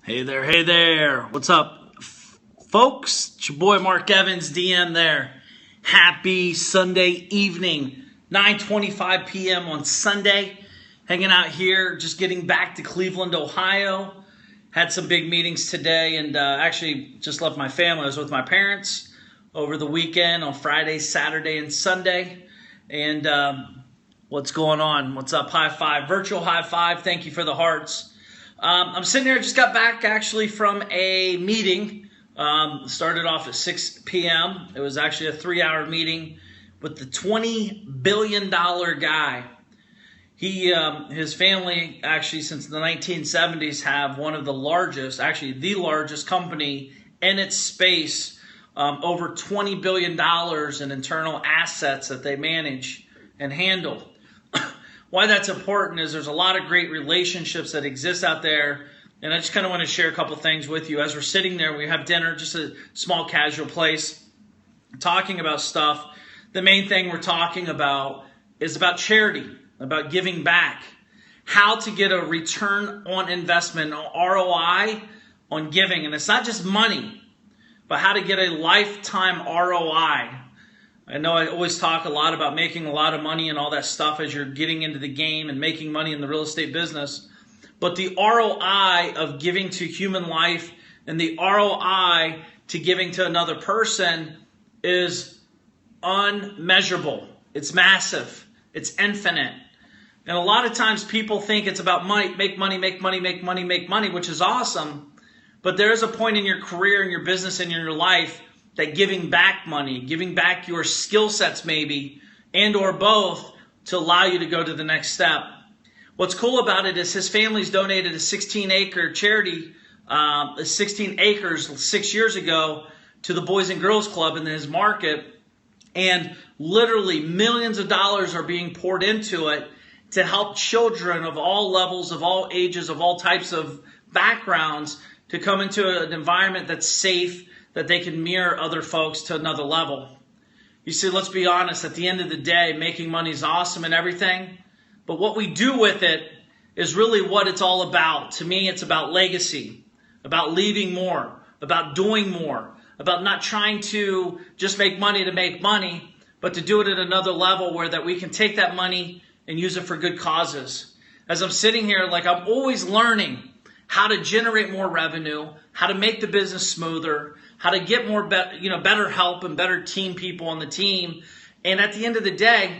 Hey there. What's up, folks? It's your boy Mark Evans, DM there. Happy Sunday evening, 9:25 p.m. on Sunday. Hanging out here, just getting back to Cleveland, Ohio. Had some big meetings today and actually just left my family. I was with my parents over the weekend on Friday, Saturday, and Sunday. And what's going on? What's up? High five, virtual high five. Thank you for the hearts. I'm sitting here, just got back actually from a meeting. Started off at 6 p.m. It was actually a 3-hour meeting with the $20 billion guy. His family, actually since the 1970s, have one of the largest, actually the largest company in its space, over $20 billion in internal assets that they manage and handle. Why that's important is there's a lot of great relationships that exist out there, and I just kind of want to share a couple things with you. As we're sitting there, we have dinner, just a small casual place, talking about stuff. The main thing we're talking about is about charity, about giving back, how to get a return on investment, ROI on giving. And it's not just money, but how to get a lifetime ROI. I know I always talk a lot about making a lot of money and all that stuff as you're getting into the game and making money in the real estate business. But the ROI of giving to human life and the ROI to giving to another person is unmeasurable. It's massive. It's infinite. And a lot of times people think it's about money, make money, which is awesome. But there is a point in your career, in your business, and in your life that giving back money, giving back your skill sets maybe, and or both, to allow you to go to the next step. What's cool about it is his family's donated a 16-acre charity, 16 acres 6 years ago to the Boys and Girls Club in his market. And literally millions of dollars are being poured into it to help children of all levels, of all ages, of all types of backgrounds to come into an environment that's safe, that they can mirror other folks to another level. You see, let's be honest, at the end of the day, making money is awesome and everything, but what we do with it is really what it's all about. To me, it's about legacy, about leaving more, about doing more, about not trying to just make money, but to do it at another level where that we can take that money and use it for good causes. As I'm sitting here, I'm always learning how to generate more revenue, how to make the business smoother, how to get more better help and better team people on the team. And at the end of the day,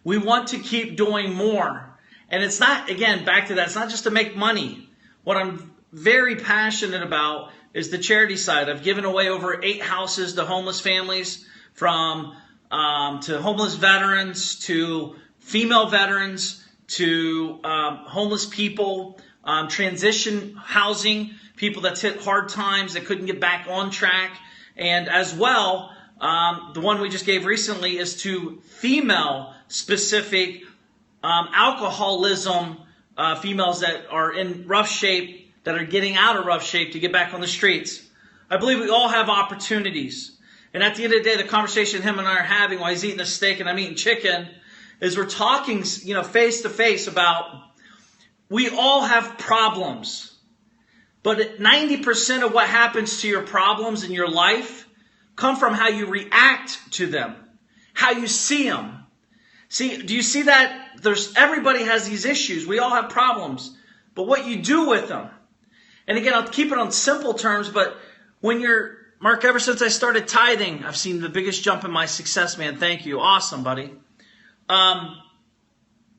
we want to keep doing more. And it's not, again, back to that, it's not just to make money. What I'm very passionate about is the charity side. I've given away over 8 houses to homeless families, from to homeless veterans, to female veterans, to homeless people, transition housing, people that's hit hard times that couldn't get back on track. And as well, the one we just gave recently is to female-specific alcoholism, females that are in rough shape, that are getting out of rough shape to get back on the streets. I believe we all have opportunities. And at the end of the day, the conversation him and I are having while he's eating a steak and I'm eating chicken is we're talking, face to face about we all have problems. But 90% of what happens to your problems in your life come from how you react to them, how you see them. See, do you see that? Everybody has these issues. We all have problems. But what you do with them. And again, I'll keep it on simple terms, but when Mark, ever since I started tithing, I've seen the biggest jump in my success, man. Thank you. Awesome, buddy.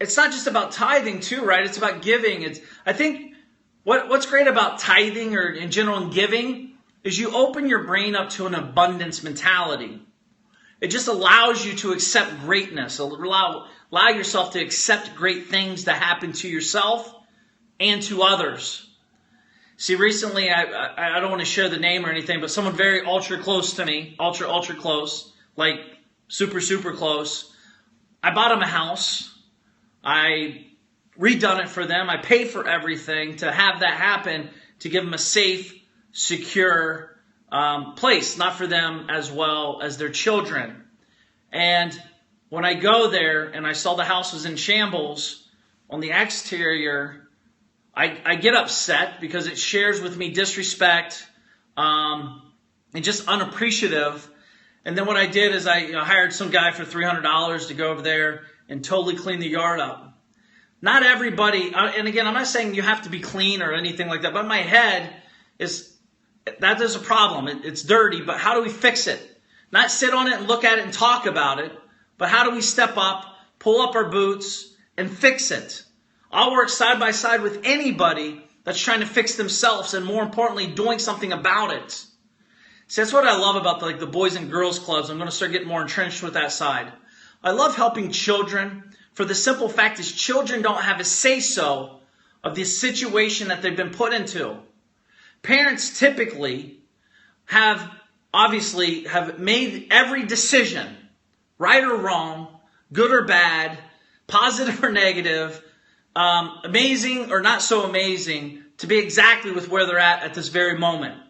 It's not just about tithing too, right? It's about giving. I think what's great about tithing, or in general in giving, is you open your brain up to an abundance mentality. It just allows you to accept greatness, allow yourself to accept great things that happen to yourself and to others. See, recently, I don't want to share the name or anything, but someone very ultra close to me, ultra close, like super close, I bought them a house. I redone it for them. I paid for everything to have that happen, to give them a safe, secure place, not for them as well as their children. And when I go there and I saw the house was in shambles, on the exterior, I get upset because it shares with me disrespect and just unappreciative. And then what I did is I hired some guy for $300 to go over there and totally clean the yard up. Not everybody, and again, I'm not saying you have to be clean or anything like that, but my head is, that is a problem. It's dirty, but how do we fix it? Not sit on it and look at it and talk about it, but how do we step up, pull up our boots, and fix it? I'll work side by side with anybody that's trying to fix themselves and, more importantly, doing something about it. See, that's what I love about the Boys and Girls Clubs. I'm going to start getting more entrenched with that side. I love helping children for the simple fact is children don't have a say-so of the situation that they've been put into. Parents typically have made every decision, right or wrong, good or bad, positive or negative, amazing or not so amazing, to be exactly with where they're at this very moment.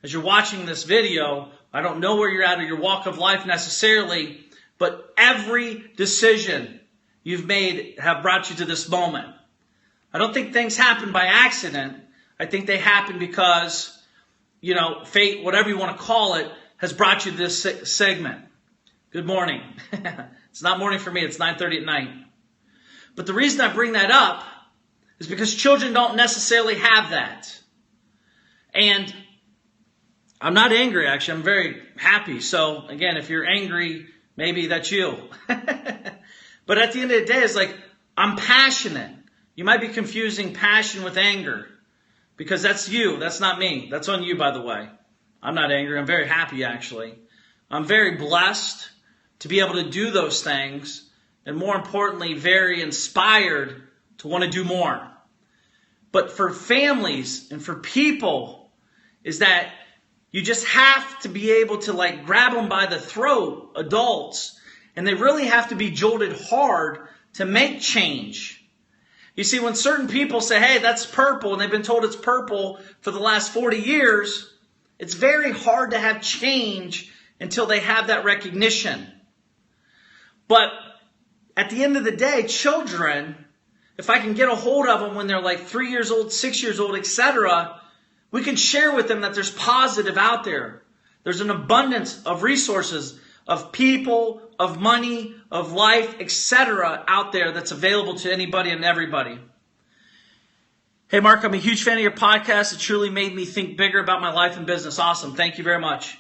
As you're watching this video, I don't know where you're at or your walk of life necessarily, but every decision you've made have brought you to this moment. I don't think things happen by accident. I think they happen because, fate, whatever you want to call it, has brought you to this segment. Good morning. It's not morning for me. It's 9:30 at night. But the reason I bring that up is because children don't necessarily have that. And I'm not angry, actually. I'm very happy. So, again, if you're angry, maybe that's you. But at the end of the day, it's like, I'm passionate. You might be confusing passion with anger because that's you. That's not me. That's on you, by the way. I'm not angry. I'm very happy, actually. I'm very blessed to be able to do those things, and more importantly, very inspired to want to do more. But for families and for people is that you just have to be able to grab them by the throat, adults, and they really have to be jolted hard to make change. You see, when certain people say, hey, that's purple, and they've been told it's purple for the last 40 years, it's very hard to have change until they have that recognition. But at the end of the day, children, if I can get a hold of them when they're 3 years old, 6 years old, etc., we can share with them that there's positive out there. There's an abundance of resources, of people, of money, of life, etc. out there that's available to anybody and everybody. Hey, Mark, I'm a huge fan of your podcast. It truly made me think bigger about my life and business. Awesome. Thank you very much.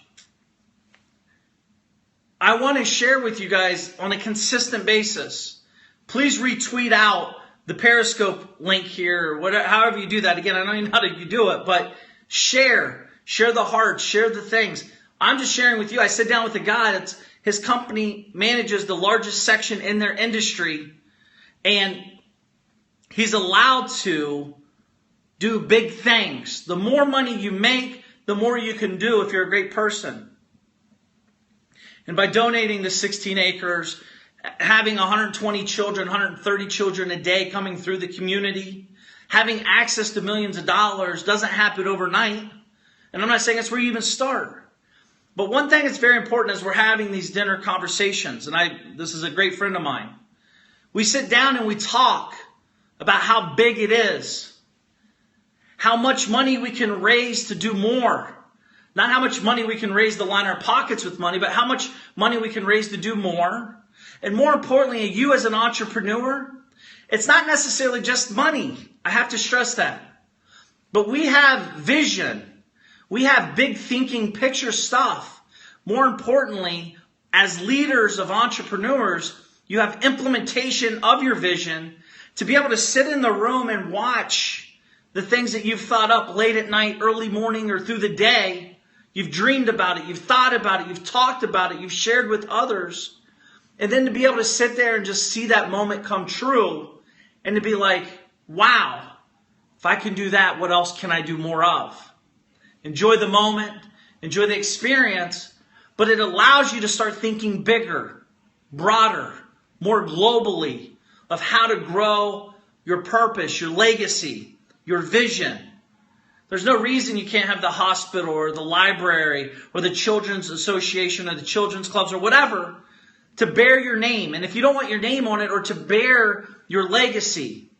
I want to share with you guys on a consistent basis. Please retweet out the Periscope link here, or whatever, however you do that. Again, I don't even know how you do it, but share the heart, share the things. I'm just sharing with you. I sit down with a guy that's, his company manages the largest section in their industry, and he's allowed to do big things. The more money you make, the more you can do if you're a great person. And by donating the 16 acres, having 120 children, 130 children a day coming through the community, having access to millions of dollars doesn't happen overnight. And I'm not saying that's where you even start. But one thing that's very important is we're having these dinner conversations. And this is a great friend of mine. We sit down and we talk about how big it is. How much money we can raise to do more. Not how much money we can raise to line our pockets with money, but how much money we can raise to do more. And more importantly, you as an entrepreneur, it's not necessarily just money. I have to stress that. But we have vision. We have big thinking picture stuff. More importantly, as leaders of entrepreneurs, you have implementation of your vision to be able to sit in the room and watch the things that you've thought up late at night, early morning, or through the day. You've dreamed about it. You've thought about it. You've talked about it. You've shared with others. And then to be able to sit there and just see that moment come true and to be like, wow, if I can do that, what else can I do more of? Enjoy the moment, enjoy the experience, but it allows you to start thinking bigger, broader, more globally of how to grow your purpose, your legacy, your vision. There's no reason you can't have the hospital or the library or the children's association or the children's clubs or whatever to bear your name. And if you don't want your name on it or to bear your legacy,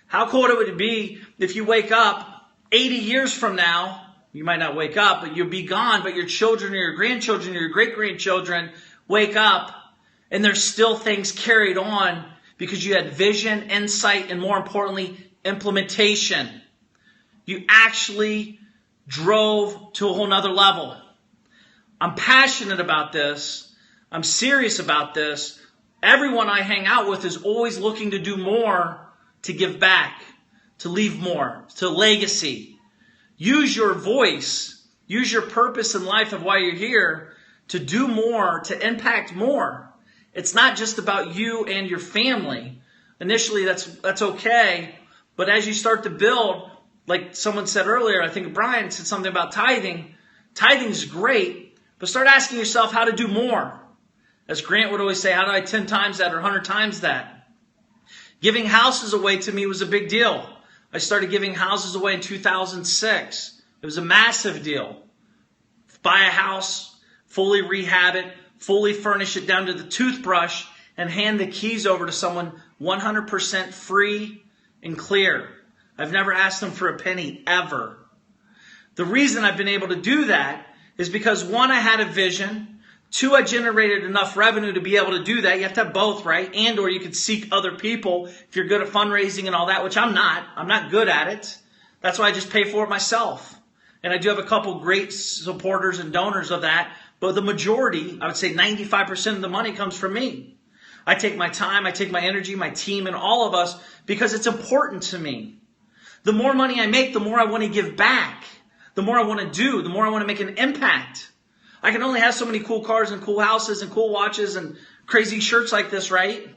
How cool would it be if you wake up 80 years from now, you might not wake up, but you'll be gone, but your children or your grandchildren or your great-grandchildren wake up and there's still things carried on because you had vision, insight, and more importantly, implementation. You actually drove to a whole nother level. I'm passionate about this. I'm serious about this. Everyone I hang out with is always looking to do more, to give back, to leave more, to legacy. Use your voice. Use your purpose in life of why you're here to do more, to impact more. It's not just about you and your family. Initially, that's okay. But as you start to build, like someone said earlier, I think Brian said something about tithing. Tithing is great, but start asking yourself how to do more. As Grant would always say, how do I 10 times that or 100 times that? Giving houses away to me was a big deal. I started giving houses away in 2006. It was a massive deal. Buy a house, fully rehab it, fully furnish it down to the toothbrush, and hand the keys over to someone 100% free and clear. I've never asked them for a penny ever. The reason I've been able to do that is because, one, I had a vision. Two, I generated enough revenue to be able to do that. You have to have both, right? And or you could seek other people if you're good at fundraising and all that, which I'm not. I'm not good at it. That's why I just pay for it myself. And I do have a couple great supporters and donors of that. But the majority, I would say 95% of the money comes from me. I take my time, I take my energy, my team, and all of us because it's important to me. The more money I make, the more I want to give back. The more I want to do, the more I want to make an impact. I can only have so many cool cars and cool houses and cool watches and crazy shirts like this, right?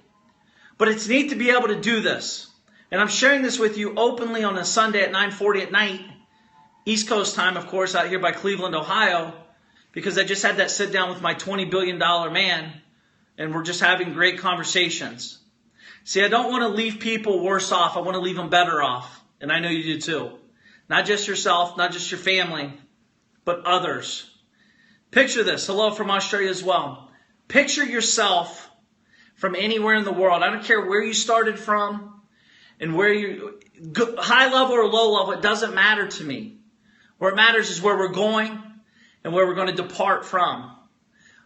But it's neat to be able to do this. And I'm sharing this with you openly on a Sunday at 9:40 at night, East Coast time, of course, out here by Cleveland, Ohio, because I just had that sit down with my $20 billion man, and we're just having great conversations. See, I don't want to leave people worse off. I want to leave them better off. And I know you do too. Not just yourself, not just your family, but others. Picture this. Hello from Australia as well. Picture yourself from anywhere in the world. I don't care where you started from and where you, high level or low level, it doesn't matter to me. Where it matters is where we're going and where we're going to depart from.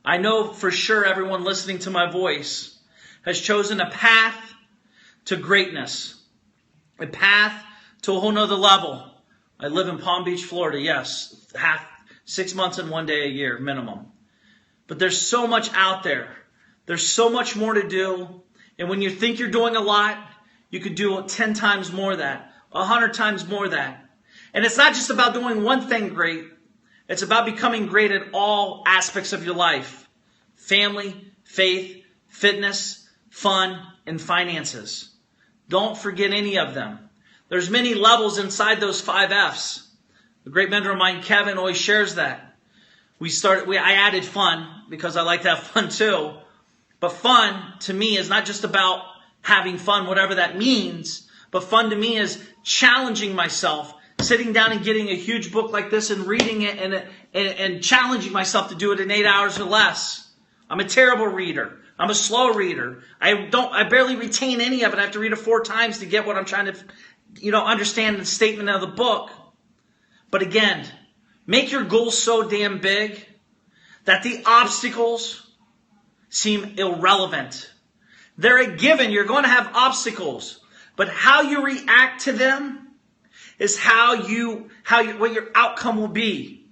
I know for sure everyone listening to my voice has chosen a path to greatness, a path to a whole nother level. I live in Palm Beach, Florida. Yes, 6 months and 1 day a year minimum. But there's so much out there. There's so much more to do. And when you think you're doing a lot, you could do 10 times more of that, 100 times more of that. And it's not just about doing one thing great. It's about becoming great at all aspects of your life. Family, faith, fitness, fun, and finances. Don't forget any of them. There's many levels inside those 5 F's. A great mentor of mine, Kevin, always shares that. I added fun because I like to have fun too. But fun to me is not just about having fun, whatever that means. But fun to me is challenging myself, sitting down and getting a huge book like this and reading it and challenging myself to do it in 8 hours or less. I'm a terrible reader. I'm a slow reader. I barely retain any of it. I have to read it 4 times to get what I'm trying to, understand the statement of the book. But again, make your goals so damn big that the obstacles seem irrelevant. They're a given. You're going to have obstacles. But how you react to them is what your outcome will be.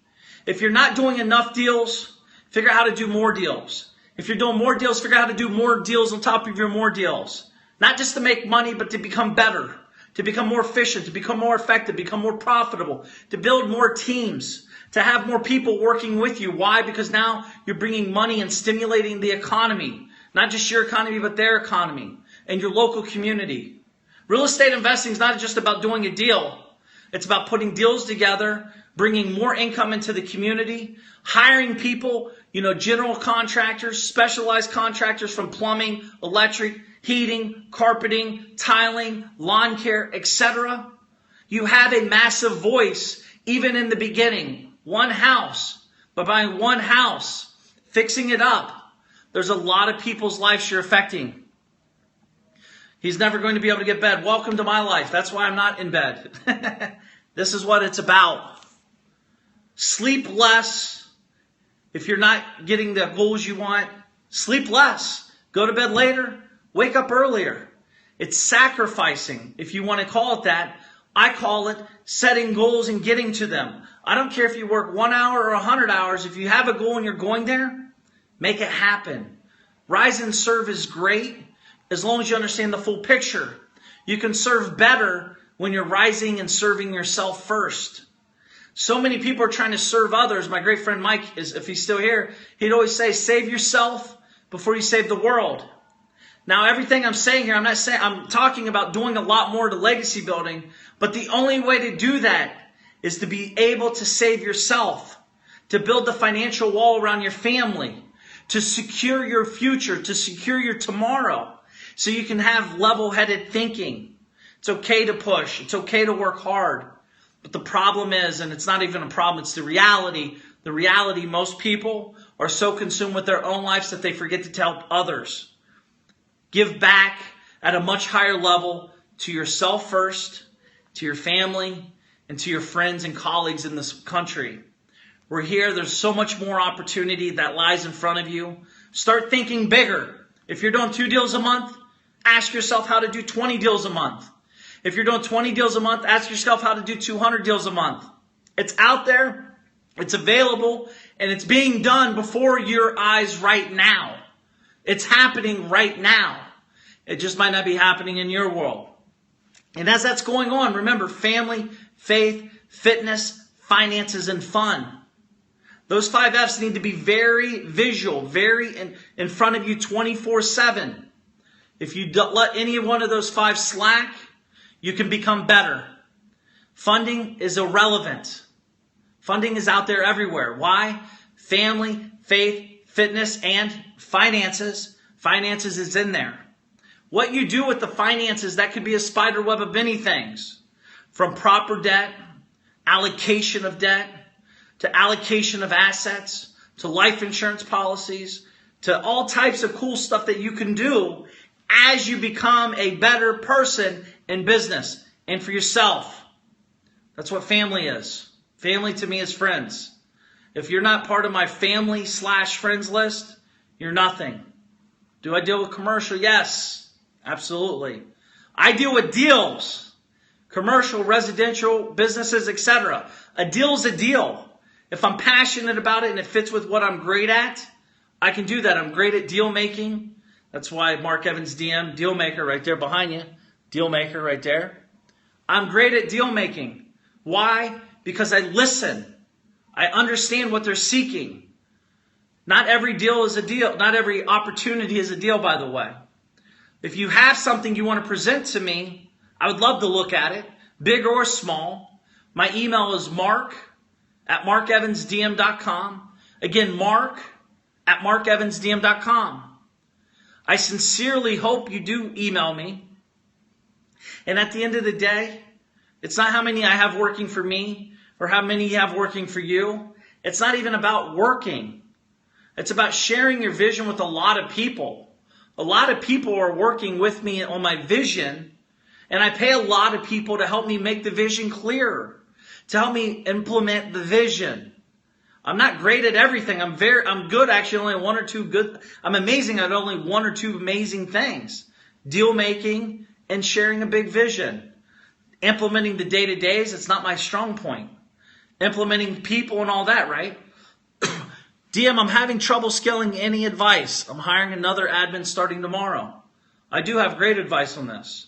If you're not doing enough deals, figure out how to do more deals. If you're doing more deals, figure out how to do more deals on top of your more deals. Not just to make money, but to become better, to become more efficient, to become more effective, become more profitable, to build more teams, to have more people working with you. Why? Because now you're bringing money and stimulating the economy. Not just your economy, but their economy and your local community. Real estate investing is not just about doing a deal. It's about putting deals together, bringing more income into the community, hiring people, general contractors, specialized contractors from plumbing, electric, heating, carpeting, tiling, lawn care, etc. You have a massive voice even in the beginning. One house, by buying one house, fixing it up, there's a lot of people's lives you're affecting. He's never going to be able to get bed. Welcome to my life. That's why I'm not in bed. This is what it's about. Sleep less. If you're not getting the goals you want, sleep less. Go to bed later. Wake up earlier. It's sacrificing, if you want to call it that. I call it setting goals and getting to them. I don't care if you work 1 hour or 100 hours. If you have a goal and you're going there, make it happen. Rise and serve is great as long as you understand the full picture. You can serve better when you're rising and serving yourself first. So many people are trying to serve others. My great friend Mike, if he's still here, he'd always say, save yourself before you save the world. Now, everything I'm saying here, I'm talking about doing a lot more to legacy building, but the only way to do that is to be able to save yourself, to build the financial wall around your family, to secure your future, to secure your tomorrow, so you can have level-headed thinking. It's okay to push. It's okay to work hard. But the problem is, and it's not even a problem, it's the reality. The reality, most people are so consumed with their own lives that they forget to help others. Give back at a much higher level to yourself first, to your family, and to your friends and colleagues in this country. We're here. There's so much more opportunity that lies in front of you. Start thinking bigger. If you're doing 2 deals a month, ask yourself how to do 20 deals a month. If you're doing 20 deals a month, ask yourself how to do 200 deals a month. It's out there, it's available, and it's being done before your eyes right now. It's happening right now. It just might not be happening in your world. And as that's going on, remember, family, faith, fitness, finances, and fun. Those 5 F's need to be very visual, very in front of you 24/7. If you don't let any one of those 5 slack, you can become better. Funding is irrelevant. Funding is out there everywhere. Why? Family, faith, fitness, and finances. Finances is in there. What you do with the finances, that could be a spider web of many things. From proper debt, allocation of debt, to allocation of assets, to life insurance policies, to all types of cool stuff that you can do as you become a better person in business and for yourself. That's what family is. Family to me is friends. If you're not part of my family/friends list, you're nothing. Do I deal with commercial? Yes, absolutely. I deal with deals. Commercial, residential, businesses, etc. A deal is a deal. If I'm passionate about it and it fits with what I'm great at, I can do that. I'm great at deal making. That's why Mark Evans DM, deal maker right there behind you. Deal maker right there. I'm great at deal making. Why? Because I listen. I understand what they're seeking. Not every deal is a deal. Not every opportunity is a deal, by the way. If you have something you want to present to me, I would love to look at it, big or small. My email is mark@markevansdm.com. Again, mark@markevansdm.com. I sincerely hope you do email me. And at the end of the day, it's not how many I have working for me or how many you have working for you. It's not even about working. It's about sharing your vision with a lot of people. A lot of people are working with me on my vision, and I pay a lot of people to help me make the vision clearer, to help me implement the vision. I'm not great at everything. I'm good actually, only 1 or 2 good. I'm amazing at only 1 or 2 amazing things. Deal making and sharing a big vision. Implementing the day-to-days, it's not my strong point. Implementing people and all that, right? DM, I'm having trouble scaling. Any advice? I'm hiring another admin starting tomorrow. I do have great advice on this.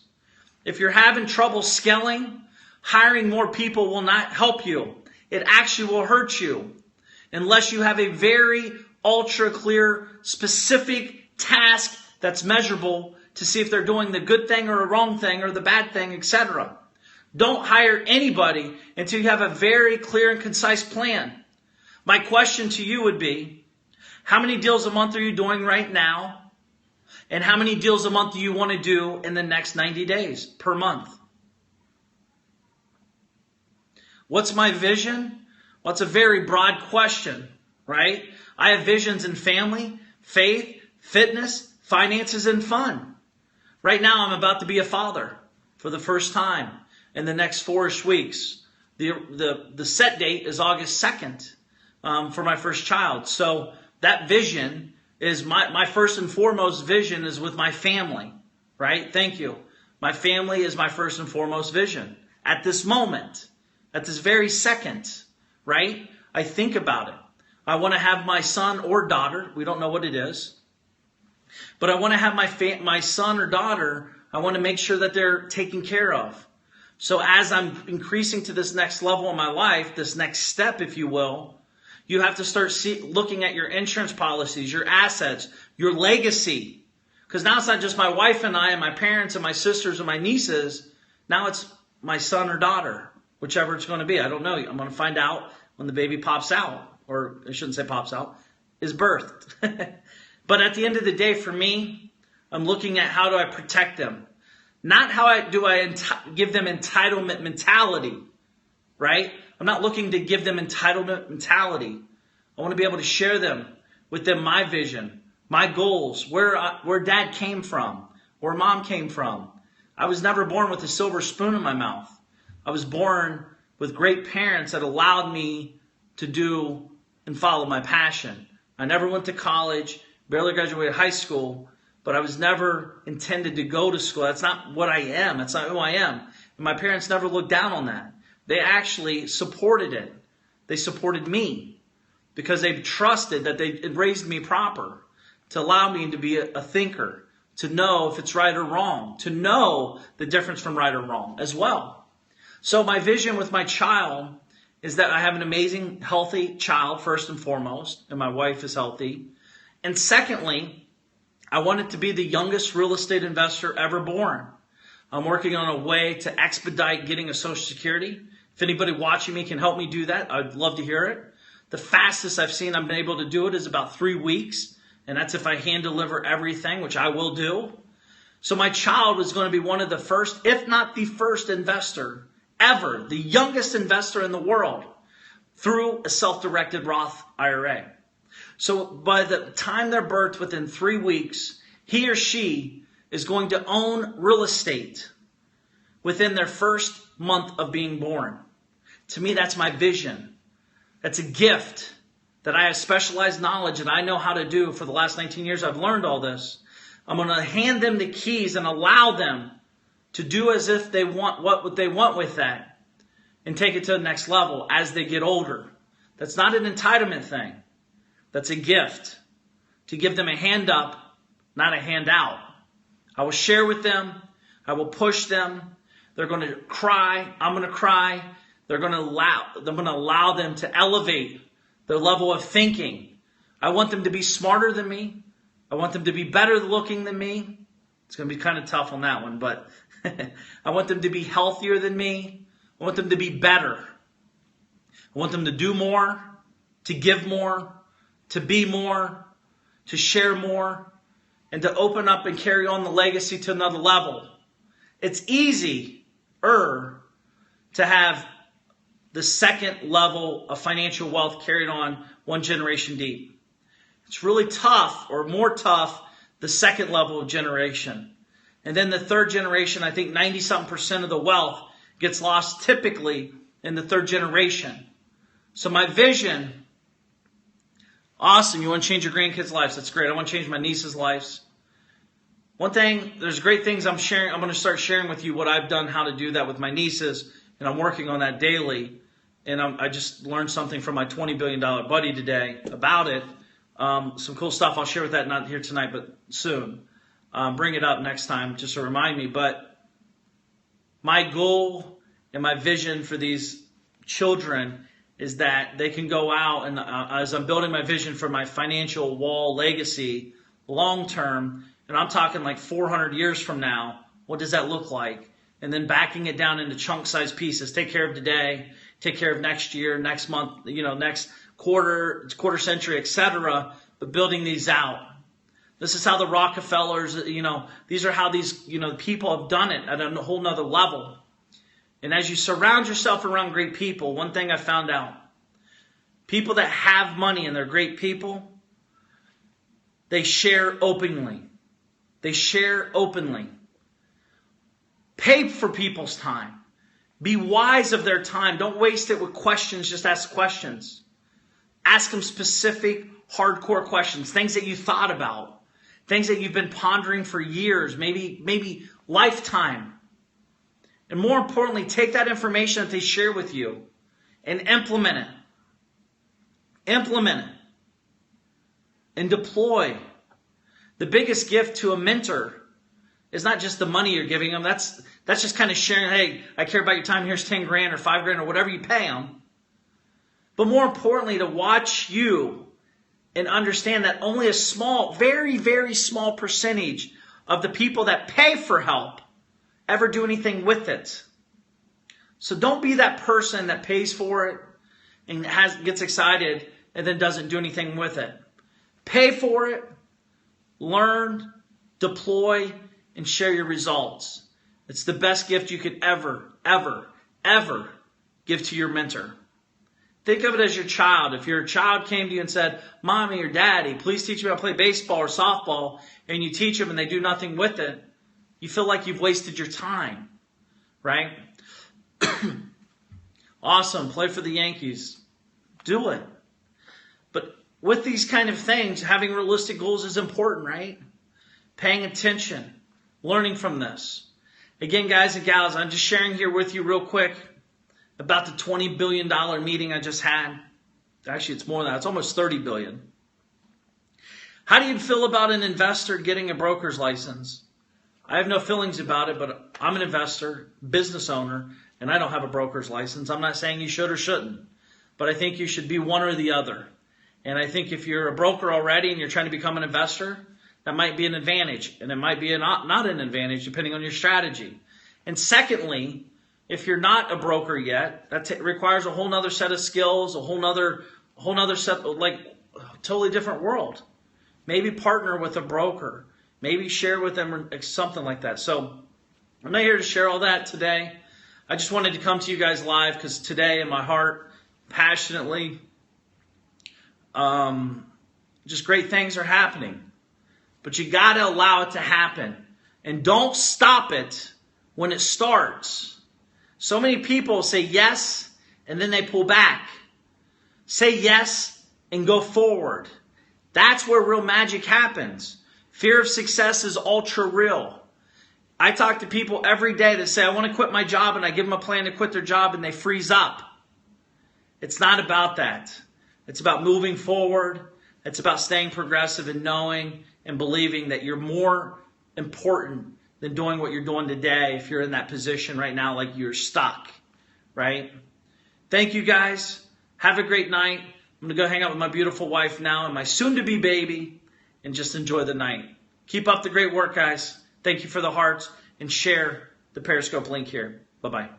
If you're having trouble scaling, hiring more people will not help you. It actually will hurt you unless you have a very ultra clear, specific task that's measurable to see if they're doing the good thing or a wrong thing or the bad thing, etc. Don't hire anybody until you have a very clear and concise plan. My question to you would be, how many deals a month are you doing right now? And how many deals a month do you want to do in the next 90 days per month? What's my vision? Well, it's a very broad question, right? I have visions in family, faith, fitness, finances, and fun. Right now, I'm about to be a father for the first time in the next 4-ish weeks. The set date is August 2nd for my first child. So that vision is my first and foremost vision is with my family, right? Thank you. My family is my first and foremost vision at this moment, at this very second, right? I think about it. I want to have my son or daughter. We don't know what it is. But I want to have my son or daughter, I want to make sure that they're taken care of. So as I'm increasing to this next level in my life, this next step, if you will, you have to start looking at your insurance policies, your assets, your legacy. Because now it's not just my wife and I and my parents and my sisters and my nieces. Now it's my son or daughter, whichever it's going to be. I don't know. I'm going to find out when the baby pops out, or I shouldn't say pops out, is birthed. But at the end of the day, for me, I'm looking at how do I protect them. Not how do I give them entitlement mentality, right? I'm not looking to give them entitlement mentality. I want to be able to share with them my vision, my goals, where dad came from, where mom came from. I was never born with a silver spoon in my mouth. I was born with great parents that allowed me to do and follow my passion. I never went to college, barely graduated high school, but I was never intended to go to school. That's not what I am. That's not who I am. And my parents never looked down on that. They actually supported it. They supported me because they trusted that they had raised me proper to allow me to be a thinker, to know if it's right or wrong, to know the difference from right or wrong as well. So my vision with my child is that I have an amazing, healthy child, first and foremost, and my wife is healthy. And secondly, I want it to be the youngest real estate investor ever born. I'm working on a way to expedite getting a Social Security. If anybody watching me can help me do that, I'd love to hear it. The fastest I've seen I've been able to do it is about 3 weeks. And that's if I hand deliver everything, which I will do. So my child is going to be one of the first, if not the first investor ever, the youngest investor in the world through a self-directed Roth IRA. So by the time they're birthed within 3 weeks, he or she is going to own real estate within their first month of being born. To me, that's my vision. That's a gift that I have specialized knowledge and I know how to do for the last 19 years. I've learned all this. I'm going to hand them the keys and allow them to do as if they want what they want with that and take it to the next level as they get older. That's not an entitlement thing. That's a gift to give them a hand up, not a hand out. I will share with them. I will push them. They're going to cry. I'm going to cry. I'm going to allow them to elevate their level of thinking. I want them to be smarter than me. I want them to be better looking than me. It's going to be kind of tough on that one, but I want them to be healthier than me. I want them to be better. I want them to do more, to give more, to be more, to share more, and to open up and carry on the legacy to another level. It's easier to have the second level of financial wealth carried on one generation deep. It's really tough, or more tough, the second level of generation. And then the third generation, I think 90-something% of the wealth gets lost typically in the third generation. So my vision, awesome, you want to change your grandkids' lives, that's great. I want to change my niece's lives. One thing, there's great things I'm sharing. I'm going to start sharing with you what I've done, how to do that with my nieces, and I'm working on that daily. And I just learned something from my $20 billion buddy today about it. Some cool stuff I'll share with that, not here tonight, but soon. Bring it up next time just to remind me. But my goal and my vision for these children is that they can go out and as I'm building my vision for my financial wall legacy long term, and I'm talking like 400 years from now, what does that look like? And then backing it down into chunk-sized pieces. Take care of today, take care of next year, next month, next quarter century, etc. But building these out. This is how the Rockefellers, these are how these, people have done it at a whole nother level. And as you surround yourself around great people, one thing I found out, people that have money and they're great people, they share openly. They share openly. Pay for people's time. Be wise of their time. Don't waste it with questions. Just ask questions. Ask them specific, hardcore questions. Things that you thought about. Things that you've been pondering for years, maybe lifetime. And more importantly, take that information that they share with you and implement it. Implement it. And deploy. The biggest gift to a mentor is not just the money you're giving them. That's just kind of sharing, hey, I care about your time. Here's 10 grand or 5 grand or whatever you pay them. But more importantly, to watch you and understand that only a small, very, very small percentage of the people that pay for help ever do anything with it. So don't be that person that pays for it and gets excited and then doesn't do anything with it. Pay for it, learn, deploy, and share your results. It's the best gift you could ever give to your mentor. Think of it as your child. If your child came to you and said, Mommy or Daddy, please teach me how to play baseball or softball, and you teach them and they do nothing with it, you feel like you've wasted your time, right? Awesome. Play for the Yankees. Do it. But with these kind of things, having realistic goals is important, right? Paying attention, learning from this. Again, guys and gals, I'm just sharing here with you real quick about the $20 billion meeting I just had. Actually, it's more than that. It's almost $30 billion. How do you feel about an investor getting a broker's license? I have no feelings about it, but I'm an investor, business owner, and I don't have a broker's license. I'm not saying you should or shouldn't, but I think you should be one or the other. And I think if you're a broker already and you're trying to become an investor, that might be an advantage, and it might be not an advantage depending on your strategy. And secondly, if you're not a broker yet, that requires a whole nother set of skills, a whole nother set, like a totally different world. Maybe partner with a broker. Maybe share with them or something like that. So I'm not here to share all that today. I just wanted to come to you guys live because today in my heart, passionately, just great things are happening. But you got to allow it to happen. And don't stop it when it starts. So many people say yes, and then they pull back. Say yes, and go forward. That's where real magic happens. Fear of success is ultra real. I talk to people every day that say, I want to quit my job, and I give them a plan to quit their job, and they freeze up. It's not about that. It's about moving forward. It's about staying progressive and knowing and believing that you're more important than doing what you're doing today if you're in that position right now like you're stuck, right? Thank you, guys. Have a great night. I'm going to go hang out with my beautiful wife now and my soon-to-be baby and just enjoy the night. Keep up the great work, guys. Thank you for the hearts, and share the Periscope link here. Bye-bye.